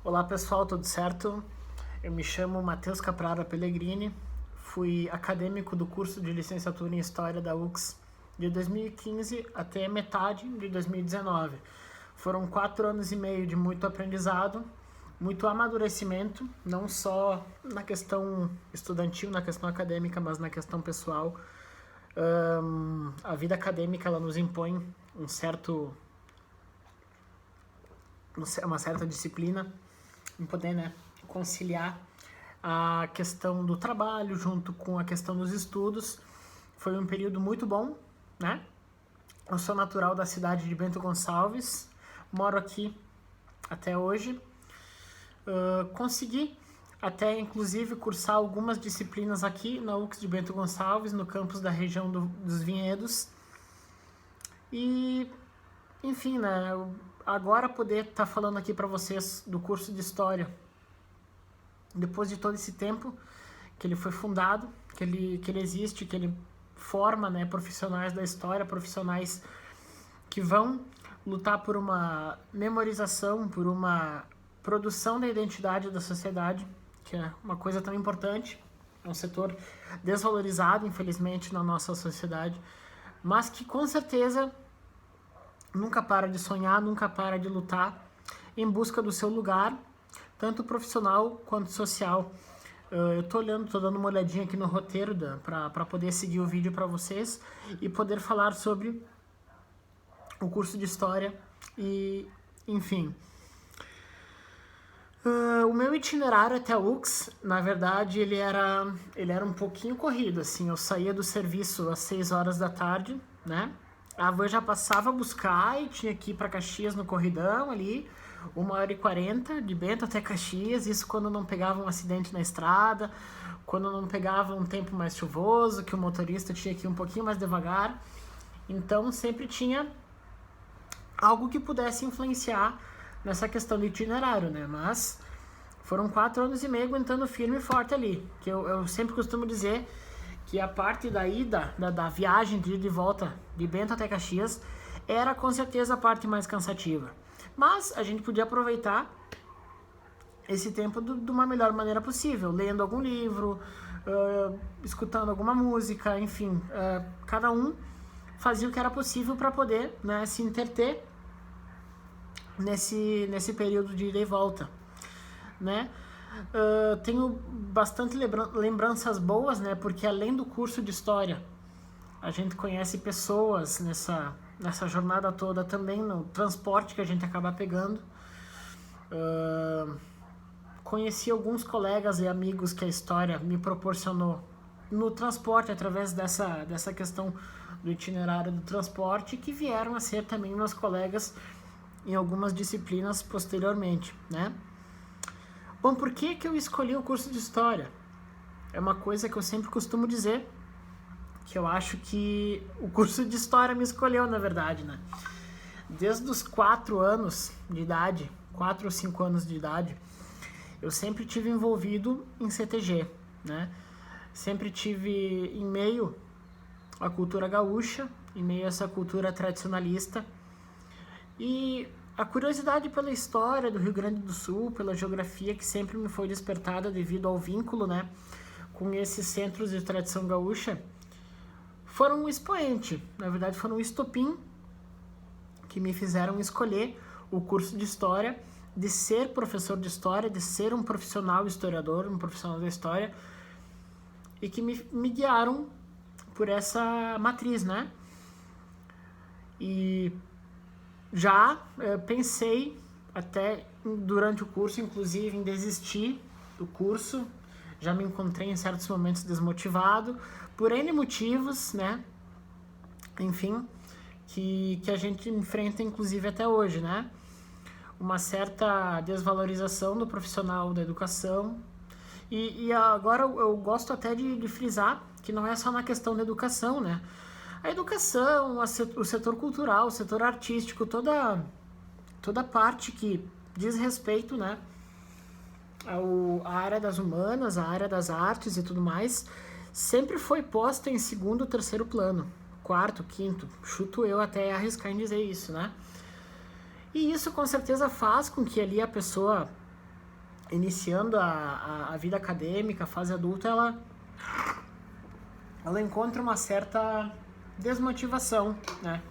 Olá pessoal, tudo certo? Eu me chamo Matheus Caprara Pellegrini, fui acadêmico do curso de licenciatura em História da UX de 2015 até metade de 2019. Foram 4 anos e meio de muito aprendizado, muito amadurecimento, não só na questão estudantil, na questão acadêmica, mas na questão pessoal. A vida acadêmica ela nos impõe uma certa disciplina em poder, conciliar a questão do trabalho junto com a questão dos estudos. Foi um período muito bom, né? Eu sou natural da cidade de Bento Gonçalves, moro aqui até hoje. Consegui até, inclusive, cursar algumas disciplinas aqui na UX de Bento Gonçalves, no campus da região dos Vinhedos. E, enfim, agora poder estar falando aqui para vocês do curso de História, depois de todo esse tempo que ele foi fundado, que ele existe, que ele forma, profissionais da história, profissionais que vão lutar por uma memorização, por uma produção da identidade da sociedade, que é uma coisa tão importante. É um setor desvalorizado, infelizmente, na nossa sociedade, mas que com certeza nunca para de sonhar, nunca para de lutar em busca do seu lugar, tanto profissional quanto social. Eu tô dando uma olhadinha aqui no roteiro para poder seguir o vídeo para vocês e poder falar sobre o curso de História e, enfim. O meu itinerário até a UX, na verdade, ele era um pouquinho corrido, assim. Eu saía do serviço às 6 horas da tarde, né? A van já passava a buscar e tinha que ir para Caxias no corridão ali, 1h40 de Bento até Caxias, isso quando não pegava um acidente na estrada, quando não pegava um tempo mais chuvoso, que o motorista tinha que ir um pouquinho mais devagar. Então sempre tinha algo que pudesse influenciar nessa questão do itinerário, né? Mas foram 4 anos e meio aguentando firme e forte ali, que eu sempre costumo dizer que a parte da ida, da viagem de ida e volta de Bento até Caxias, era com certeza a parte mais cansativa. Mas a gente podia aproveitar esse tempo de uma melhor maneira possível, lendo algum livro, escutando alguma música, enfim. Cada um fazia o que era possível para poder, se interter nesse período de ida e volta, né? Tenho bastante lembranças boas, porque além do curso de História, a gente conhece pessoas nessa jornada toda também, no transporte que a gente acaba pegando. Conheci alguns colegas e amigos que a História me proporcionou no transporte, através dessa questão do itinerário do transporte, que vieram a ser também meus colegas em algumas disciplinas posteriormente, né? Bom, por que eu escolhi o curso de História? É uma coisa que eu sempre costumo dizer, que eu acho que o curso de História me escolheu, na verdade, né? Desde os 4 anos de idade, 4 ou 5 anos de idade, eu sempre tive envolvido em CTG, né? Sempre tive em meio à cultura gaúcha, em meio a essa cultura tradicionalista, e a curiosidade pela história do Rio Grande do Sul, pela geografia que sempre me foi despertada devido ao vínculo, com esses centros de tradição gaúcha, foram um expoente, na verdade foram um estopim que me fizeram escolher o curso de História, de ser professor de História, de ser um profissional historiador, um profissional da História, e que me guiaram por essa matriz, né? E já pensei até durante o curso, inclusive, em desistir do curso. Já me encontrei em certos momentos desmotivado, por N motivos, né? Enfim, que a gente enfrenta, inclusive, até hoje, né? Uma certa desvalorização do profissional da educação. E agora eu gosto até de frisar que não é só na questão da educação, né? A educação, o setor cultural, o setor artístico, toda parte que diz respeito, à área das humanas, à área das artes e tudo mais, sempre foi posta em segundo ou terceiro plano, quarto, quinto, chuto eu até arriscar em dizer isso, né? E isso com certeza faz com que ali a pessoa iniciando a vida acadêmica, a fase adulta, ela encontra uma certa desmotivação, né?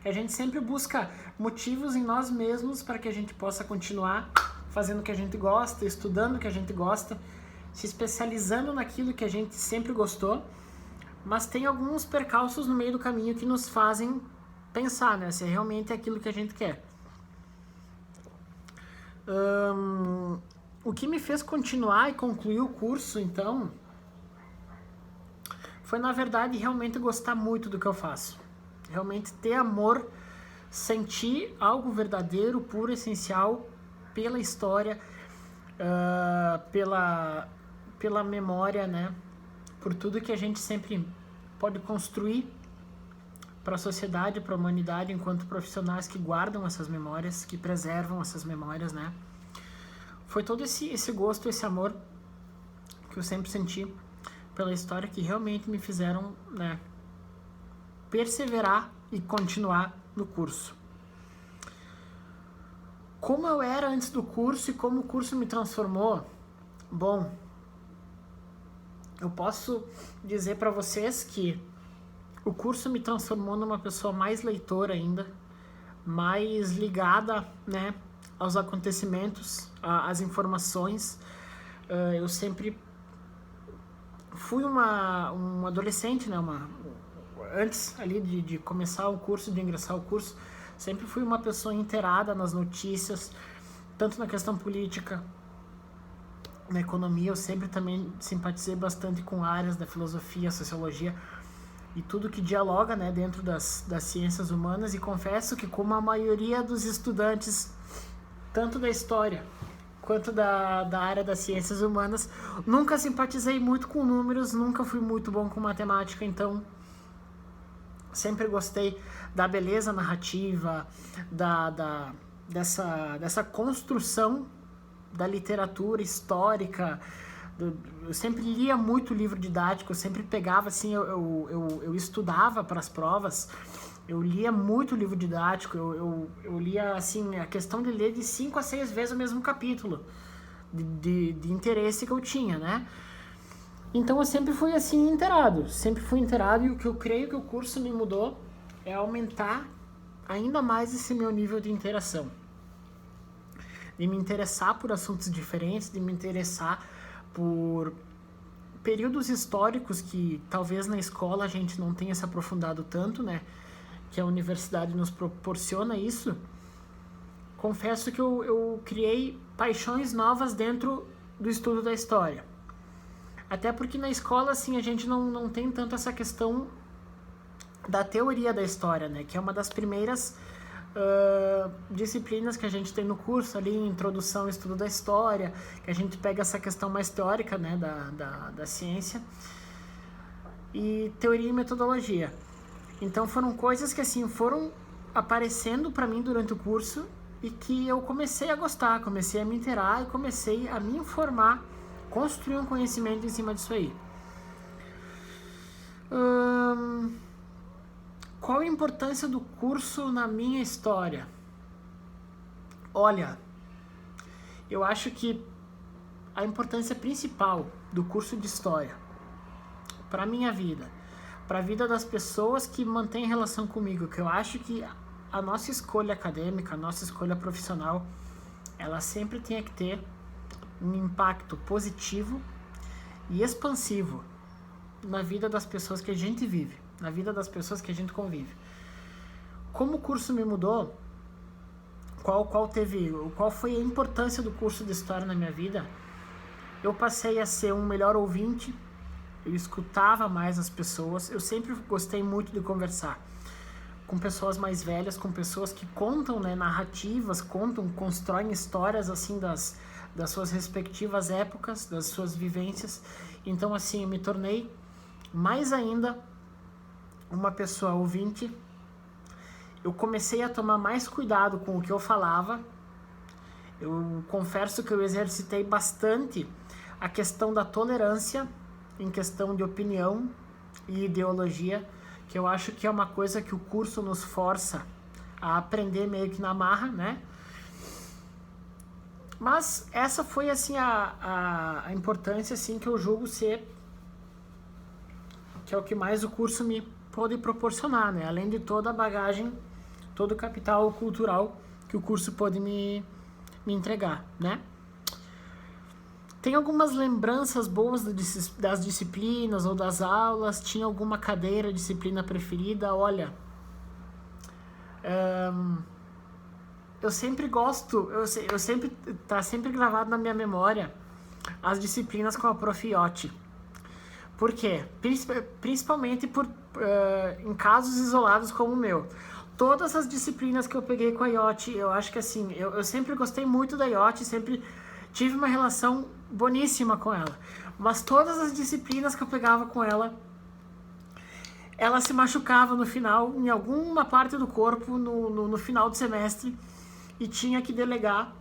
A gente sempre busca motivos em nós mesmos para que a gente possa continuar fazendo o que a gente gosta, estudando o que a gente gosta, se especializando naquilo que a gente sempre gostou, mas tem alguns percalços no meio do caminho que nos fazem pensar, né, se realmente é aquilo que a gente quer. O que me fez continuar e concluir o curso, então, foi, na verdade, realmente gostar muito do que eu faço. Realmente ter amor, sentir algo verdadeiro, puro, essencial pela história, pela memória, né? Por tudo que a gente sempre pode construir para a sociedade, para a humanidade, enquanto profissionais que guardam essas memórias, que preservam essas memórias, né? Foi todo esse gosto, esse amor que eu sempre senti pela história que realmente me fizeram, né, perseverar e continuar no curso. Como eu era antes do curso e como o curso me transformou? Bom, eu posso dizer para vocês que o curso me transformou numa pessoa mais leitora ainda, mais ligada, né, aos acontecimentos, às informações. Eu sempre fui um adolescente, né, antes ali de começar o curso, de ingressar o curso, sempre fui uma pessoa inteirada nas notícias, tanto na questão política, na economia. Eu sempre também simpatizei bastante com áreas da filosofia, sociologia e tudo que dialoga, né, dentro das ciências humanas, e confesso que, como a maioria dos estudantes, tanto da história quanto da área das ciências humanas, nunca simpatizei muito com números, nunca fui muito bom com matemática, então sempre gostei da beleza narrativa, dessa construção da literatura histórica. Eu sempre lia muito livro didático, eu sempre pegava, assim, eu estudava para as provas, eu lia muito livro didático, eu lia, assim, a questão de ler de 5 a 6 vezes o mesmo capítulo, de interesse que eu tinha, né? Então eu sempre fui, assim, inteirado, e o que eu creio que o curso me mudou é aumentar ainda mais esse meu nível de interação, de me interessar por assuntos diferentes, de me interessar por períodos históricos que talvez na escola a gente não tenha se aprofundado tanto, né? Que a universidade nos proporciona isso. Confesso que eu criei paixões novas dentro do estudo da história. Até porque na escola, assim, a gente não tem tanto essa questão da teoria da história, né? Que é uma das primeiras disciplinas que a gente tem no curso ali, introdução ao estudo da história, que a gente pega essa questão mais teórica, né, da ciência, e teoria e metodologia. Então foram coisas que, assim, foram aparecendo para mim durante o curso e que eu comecei a gostar, comecei a me inteirar e comecei a me informar, construir um conhecimento em cima disso aí. Qual a importância do curso na minha história? Olha, eu acho que a importância principal do curso de história para a minha vida, para a vida das pessoas que mantêm relação comigo, que eu acho que a nossa escolha acadêmica, a nossa escolha profissional, ela sempre tem que ter um impacto positivo e expansivo na vida das pessoas que a gente vive, na vida das pessoas que a gente convive. Como o curso me mudou, qual foi a importância do curso de História na minha vida? Eu passei a ser um melhor ouvinte, eu escutava mais as pessoas, eu sempre gostei muito de conversar com pessoas mais velhas, com pessoas que contam, né, narrativas, constroem histórias, assim, das suas respectivas épocas, das suas vivências. Então, assim, eu me tornei mais ainda uma pessoa ouvinte. Eu comecei a tomar mais cuidado com o que eu falava. Eu confesso que eu exercitei bastante a questão da tolerância em questão de opinião e ideologia, que eu acho que é uma coisa que o curso nos força a aprender meio que na marra, né? Mas essa foi assim a importância assim que eu julgo ser, que é o que mais o curso me pôde proporcionar, né? Além de toda a bagagem, todo o capital cultural que o curso pôde me entregar, né? Tem algumas lembranças boas das disciplinas ou das aulas? Tinha alguma cadeira, disciplina preferida? Olha, eu sempre gosto, tá sempre gravado na minha memória as disciplinas com a Prof. Iotti. Por quê? Principalmente em casos isolados como o meu. Todas as disciplinas que eu peguei com a Iotti, eu acho que assim, eu sempre gostei muito da Iotti, sempre tive uma relação boníssima com ela. Mas todas as disciplinas que eu pegava com ela, ela se machucava no final, em alguma parte do corpo, no final do semestre, e tinha que delegar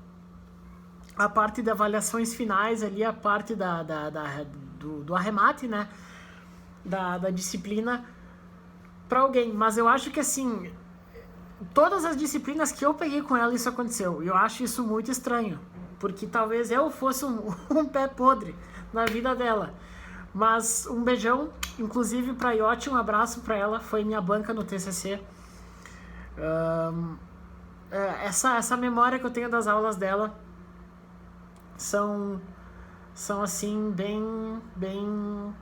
a parte de avaliações finais ali, a parte do arremate, né, da disciplina para alguém. Mas eu acho que assim, todas as disciplinas que eu peguei com ela isso aconteceu. E eu acho isso muito estranho, porque talvez eu fosse um pé podre na vida dela. Mas um beijão, inclusive pra Iotti, um abraço pra ela, foi minha banca no TCC. Essa memória que eu tenho das aulas dela são assim, bem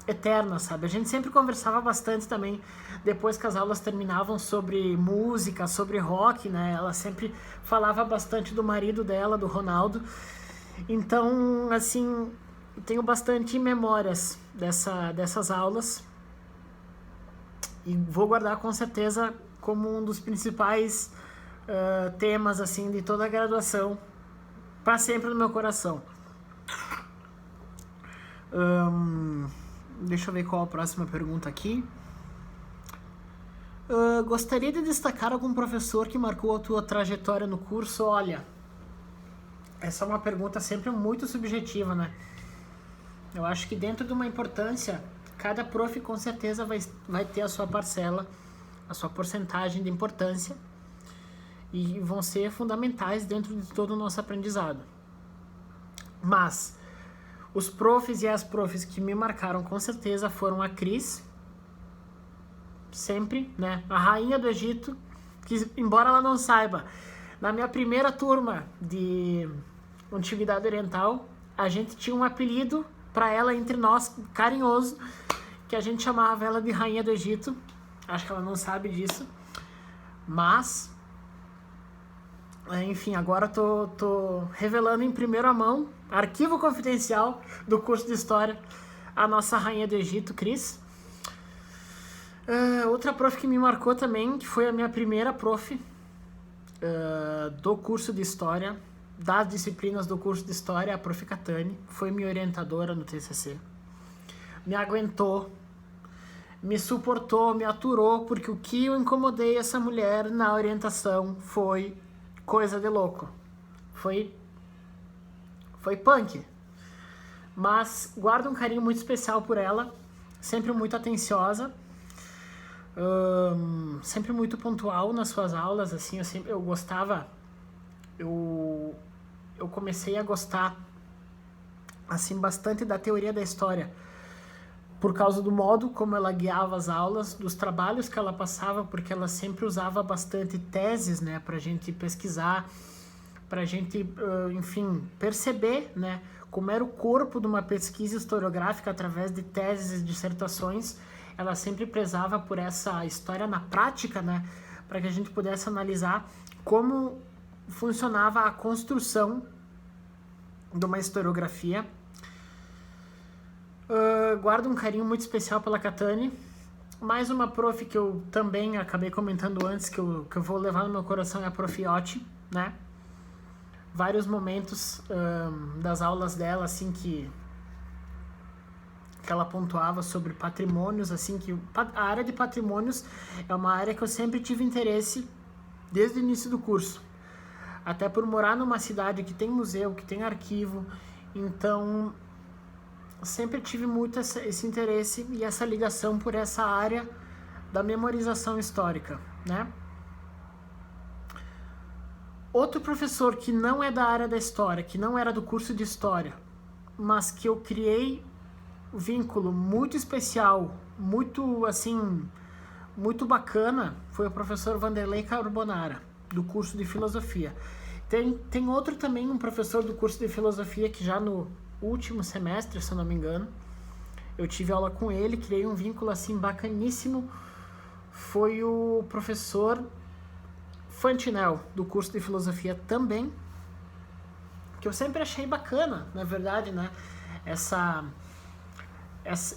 eternas, sabe? A gente sempre conversava bastante também, depois que as aulas terminavam, sobre música, sobre rock, né? Ela sempre falava bastante do marido dela, do Ronaldo. Então, assim, tenho bastante memórias dessas aulas e vou guardar com certeza como um dos principais temas, assim, de toda a graduação, para sempre no meu coração. Deixa eu ver qual a próxima pergunta aqui. Gostaria de destacar algum professor que marcou a tua trajetória no curso? Olha, essa é uma pergunta sempre muito subjetiva, né? Eu acho que dentro de uma importância, cada prof com certeza vai ter a sua parcela, a sua porcentagem de importância, e vão ser fundamentais dentro de todo o nosso aprendizado. Mas os profs e as profs que me marcaram com certeza foram a Cris, sempre, né? A rainha do Egito, que embora ela não saiba, na minha primeira turma de Antiguidade Oriental, a gente tinha um apelido para ela entre nós, carinhoso, que a gente chamava ela de Rainha do Egito. Acho que ela não sabe disso. Mas, enfim, agora tô revelando em primeira mão, arquivo confidencial do curso de História, a nossa Rainha do Egito, Cris. Outra prof que me marcou também, que foi a minha primeira prof do curso de História, das disciplinas do curso de História, a prof. Catani, foi minha orientadora no TCC. Me aguentou, me suportou, me aturou, porque o que eu incomodei essa mulher na orientação foi coisa de louco. Foi punk. Mas guardo um carinho muito especial por ela, sempre muito atenciosa, sempre muito pontual nas suas aulas, assim, eu gostava, eu comecei a gostar, assim, bastante da teoria da história, por causa do modo como ela guiava as aulas, dos trabalhos que ela passava, porque ela sempre usava bastante teses, né, pra gente pesquisar, pra gente, enfim, perceber, né, como era o corpo de uma pesquisa historiográfica através de teses e dissertações. Ela sempre prezava por essa história na prática, né, para que a gente pudesse analisar como funcionava a construção de uma historiografia. Guardo um carinho muito especial pela Catani. Mais uma prof que eu também acabei comentando antes, que eu vou levar no meu coração, é a prof. Iotti, né? Vários momentos das aulas dela, assim, que ela pontuava sobre patrimônios, assim, que a área de patrimônios é uma área que eu sempre tive interesse desde o início do curso. Até por morar numa cidade que tem museu, que tem arquivo, então sempre tive muito esse interesse e essa ligação por essa área da memorização histórica, né? Outro professor que não é da área da história, que não era do curso de história, mas que eu criei um vínculo muito especial, muito assim, muito bacana, foi o professor Vanderlei Carbonara, do curso de filosofia. Tem outro também, um professor do curso de filosofia que já no último semestre, se eu não me engano, eu tive aula com ele, criei um vínculo assim bacaníssimo, foi o professor Fantinel, do curso de filosofia também, que eu sempre achei bacana, na verdade, né?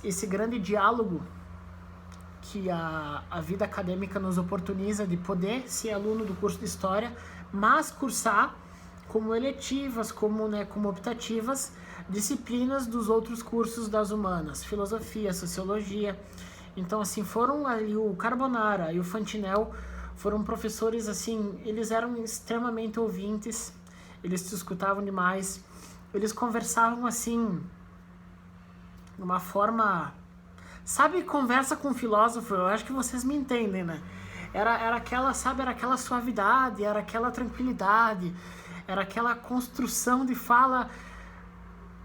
Esse grande diálogo que a vida acadêmica nos oportuniza de poder ser aluno do curso de História, mas cursar como eletivas, como optativas, disciplinas dos outros cursos das humanas, filosofia, sociologia. Então, assim, foram ali o Carbonara e o Fantinel, foram professores, assim, eles eram extremamente ouvintes, eles te escutavam demais, eles conversavam, assim, de uma forma... Sabe, conversa com filósofo, eu acho que vocês me entendem, né? Era aquela, sabe, era aquela suavidade, era aquela tranquilidade, era aquela construção de fala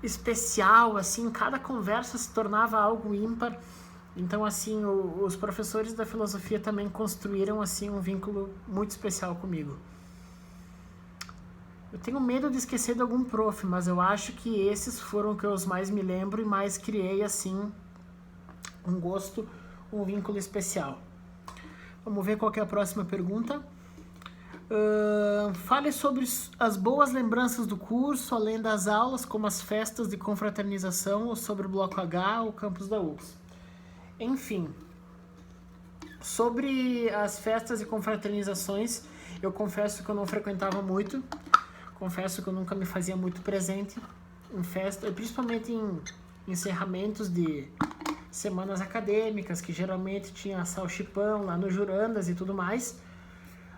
especial, assim, cada conversa se tornava algo ímpar. Então, assim, os professores da filosofia também construíram, assim, um vínculo muito especial comigo. Eu tenho medo de esquecer de algum prof, mas eu acho que esses foram que eu mais me lembro e mais criei, assim, um gosto, um vínculo especial. Vamos ver qual que é a próxima pergunta. Fale sobre as boas lembranças do curso, além das aulas, como as festas de confraternização, ou sobre o Bloco H ou o campus da UFS. Enfim, sobre as festas e confraternizações, eu confesso que eu não frequentava muito, confesso que eu nunca me fazia muito presente em festa, principalmente em encerramentos de semanas acadêmicas, que geralmente tinha salchipão lá no Jurandas e tudo mais.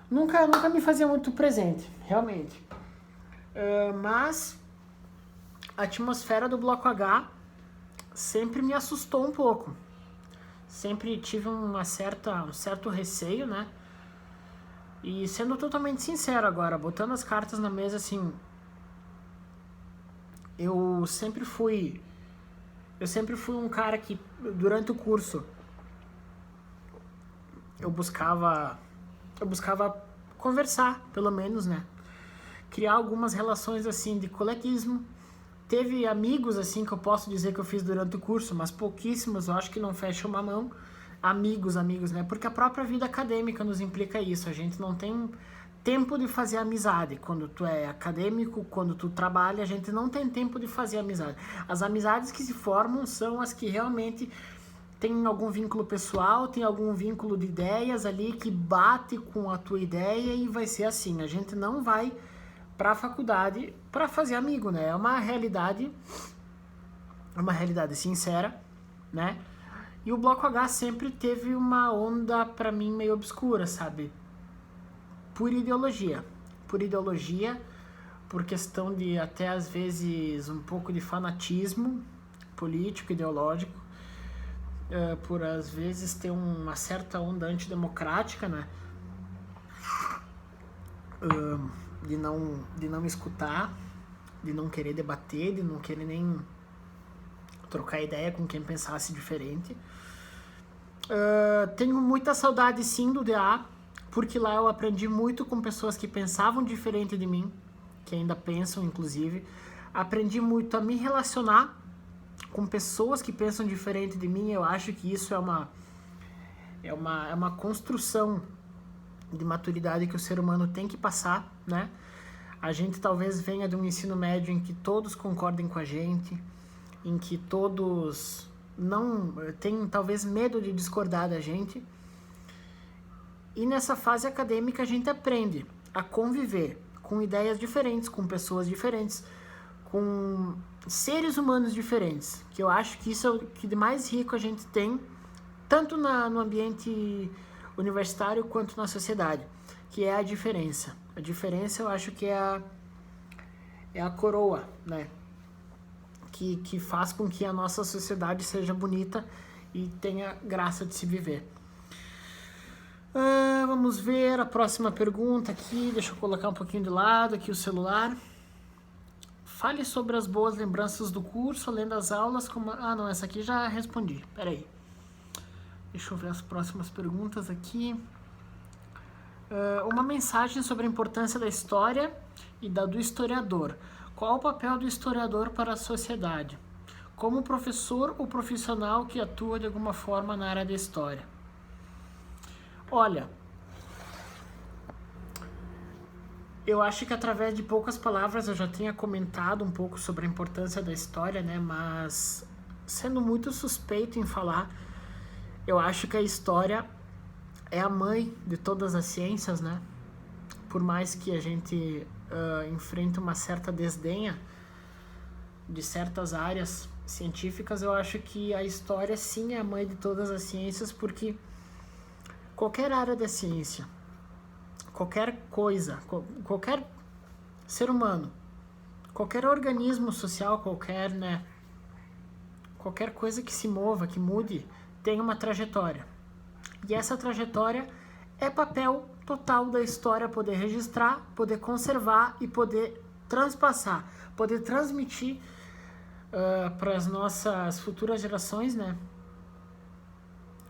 Nunca me fazia muito presente, realmente. Mas a atmosfera do Bloco H sempre me assustou um pouco. Sempre tive um certo receio, né? E sendo totalmente sincero agora, botando as cartas na mesa, assim, eu sempre fui um cara que, durante o curso, eu buscava conversar, pelo menos, né? Criar algumas relações, assim, de coleguismo. Teve amigos, assim, que eu posso dizer que eu fiz durante o curso, mas pouquíssimos, eu acho que não fecha uma mão. Amigos, né? Porque a própria vida acadêmica nos implica isso. A gente não tem tempo de fazer amizade. Quando tu é acadêmico, quando tu trabalha, a gente não tem tempo de fazer amizade. As amizades que se formam são as que realmente tem algum vínculo pessoal, tem algum vínculo de ideias ali que bate com a tua ideia e vai ser assim. A gente não vai para a faculdade para fazer amigo, né? É uma realidade sincera, né? E o Bloco H sempre teve uma onda para mim meio obscura, sabe? Por ideologia, por questão de até às vezes um pouco de fanatismo político, ideológico, por às vezes ter uma certa onda antidemocrática, né? De não escutar, de não querer debater, de não querer nem trocar ideia com quem pensasse diferente. Tenho muita saudade, sim, do DA, porque lá eu aprendi muito com pessoas que pensavam diferente de mim, que ainda pensam, inclusive. Aprendi muito a me relacionar com pessoas que pensam diferente de mim. Eu acho que isso é uma construção de maturidade que o ser humano tem que passar, né? A gente talvez venha de um ensino médio em que todos concordem com a gente, em que todos não têm talvez medo de discordar da gente. E nessa fase acadêmica a gente aprende a conviver com ideias diferentes, com pessoas diferentes, com seres humanos diferentes, que eu acho que isso é o que de mais rico a gente tem, tanto no ambiente universitário quanto na sociedade, que é a diferença. A diferença eu acho que é a coroa, né? Que faz com que a nossa sociedade seja bonita e tenha graça de se viver. Vamos ver a próxima pergunta aqui. Deixa eu colocar um pouquinho de lado aqui o celular. Fale sobre as boas lembranças do curso, além das aulas. Como... Ah, não, essa aqui já respondi. Peraí. Deixa eu ver as próximas perguntas aqui. Uma mensagem sobre a importância da história e do historiador. Qual o papel do historiador para a sociedade? Como professor ou profissional que atua de alguma forma na área da história? Olha, eu acho que através de poucas palavras eu já tinha comentado um pouco sobre a importância da história, né? Mas sendo muito suspeito em falar, eu acho que a história é a mãe de todas as ciências, né? Por mais que a gente enfrente uma certa desdenha de certas áreas científicas, eu acho que a história sim é a mãe de todas as ciências, porque qualquer área da ciência, qualquer coisa, qualquer ser humano, qualquer organismo social, qualquer coisa que se mova, que mude, tem uma trajetória. E essa trajetória é papel total da história poder registrar, poder conservar e poder transpassar, poder transmitir para as nossas futuras gerações, né?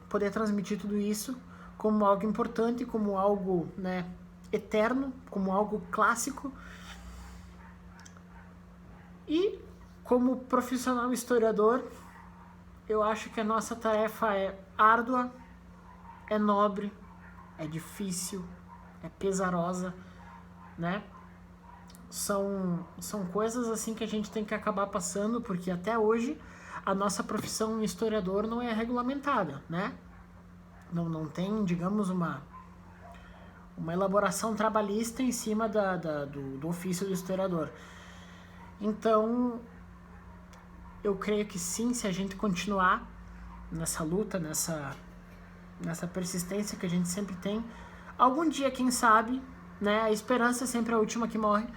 Poder transmitir tudo isso como algo importante, como algo, né, eterno, como algo clássico. E como profissional historiador, eu acho que a nossa tarefa é árdua, é nobre, é difícil, é pesarosa, né? São coisas assim que a gente tem que acabar passando, porque até hoje a nossa profissão historiador não é regulamentada, né? Não tem, digamos, uma elaboração trabalhista em cima do ofício do historiador. Então, eu creio que sim, se a gente continuar nessa luta, nessa persistência que a gente sempre tem, algum dia, quem sabe, né, a esperança é sempre a última que morre,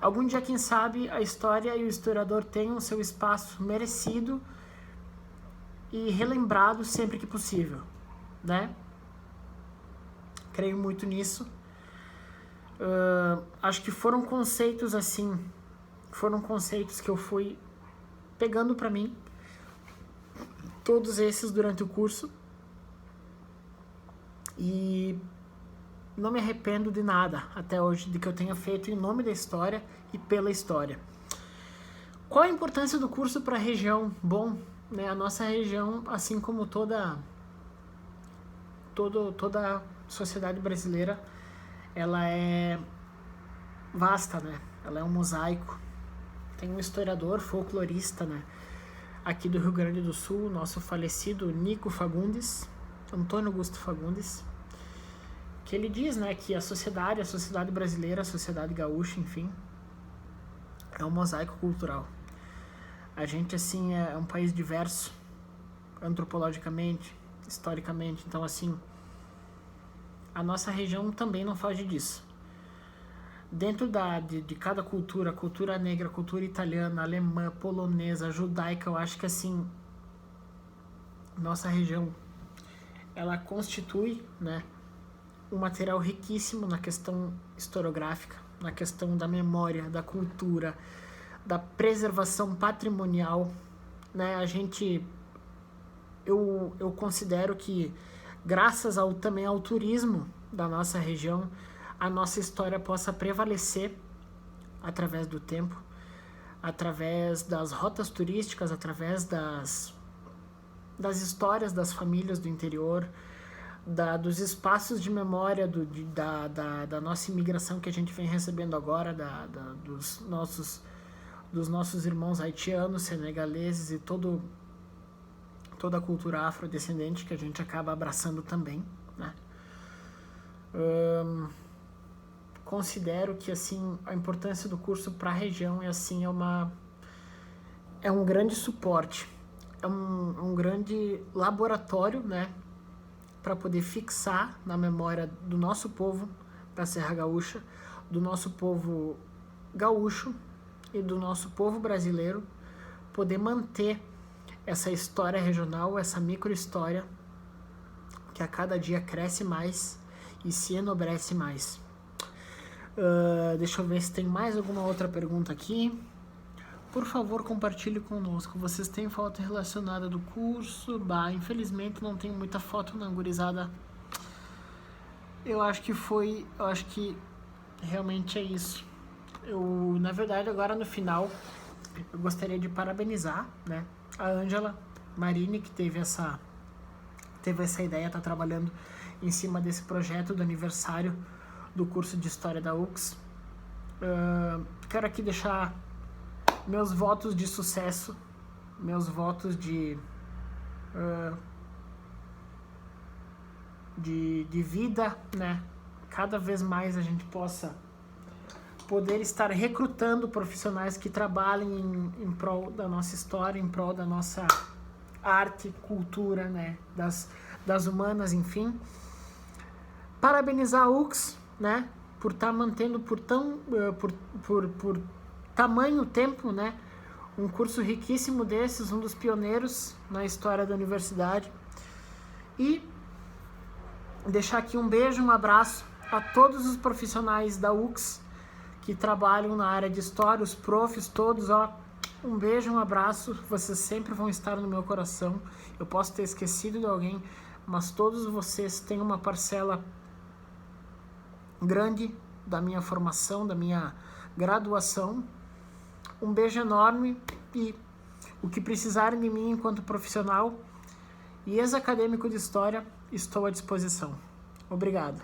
algum dia, quem sabe, a história e o historiador tenham seu espaço merecido e relembrado sempre que possível, né? Creio muito nisso. Acho que foram conceitos assim, foram conceitos que eu fui pegando pra mim, todos esses durante o curso, e não me arrependo de nada até hoje de que eu tenha feito em nome da história e pela história. Qual a importância do curso para a região? Bom, né, a nossa região, assim como toda a sociedade brasileira, ela é vasta, né? Ela é um mosaico. Tem um historiador, folclorista, né, aqui do Rio Grande do Sul, nosso falecido Nico Fagundes, Antônio Augusto Fagundes, que ele diz, né, que a sociedade brasileira, a sociedade gaúcha, enfim, é um mosaico cultural. A gente, assim, é um país diverso, antropologicamente, historicamente, então, assim, a nossa região também não foge disso. Dentro de cada cultura, cultura negra, cultura italiana, alemã, polonesa, judaica, eu acho que, assim, nossa região, ela constitui, né, um material riquíssimo na questão historiográfica, na questão da memória, da cultura, da preservação patrimonial, né? Eu considero que graças também ao turismo da nossa região, a nossa história possa prevalecer através do tempo, através das rotas turísticas, através das histórias das famílias do interior, dos espaços de memória da nossa imigração que a gente vem recebendo agora, dos nossos irmãos haitianos, senegaleses e toda a cultura afrodescendente que a gente acaba abraçando também, né? Considero que, assim, a importância do curso para a região é um grande suporte, é um grande laboratório, né, para poder fixar na memória do nosso povo da Serra Gaúcha, do nosso povo gaúcho e do nosso povo brasileiro, poder manter essa história regional, essa microhistória que a cada dia cresce mais e se enobrece mais. Deixa eu ver se tem mais alguma outra pergunta aqui. Por favor, compartilhe conosco. Vocês têm foto relacionada do curso? Infelizmente não tem muita foto não, gurizada. Eu acho que realmente é isso. Na verdade, agora no final, eu gostaria de parabenizar, né, a Ângela Marini, que teve essa ideia, tá trabalhando em cima desse projeto do aniversário do curso de História da UX. Quero aqui deixar meus votos de sucesso, meus votos de vida, né? Cada vez mais a gente possa poder estar recrutando profissionais que trabalhem em prol da nossa história, em prol da nossa arte, cultura, né? Das humanas, enfim. Parabenizar a UX, né? Por estar mantendo por tamanho tempo, né? Um curso riquíssimo desses, um dos pioneiros na história da universidade. E deixar aqui um beijo, um abraço a todos os profissionais da UX que trabalham na área de história, os profs todos, um beijo, um abraço, vocês sempre vão estar no meu coração. Eu posso ter esquecido de alguém, mas todos vocês têm uma parcela grande da minha formação, da minha graduação. Um beijo enorme e o que precisarem de mim enquanto profissional e ex-acadêmico de História, estou à disposição. Obrigado.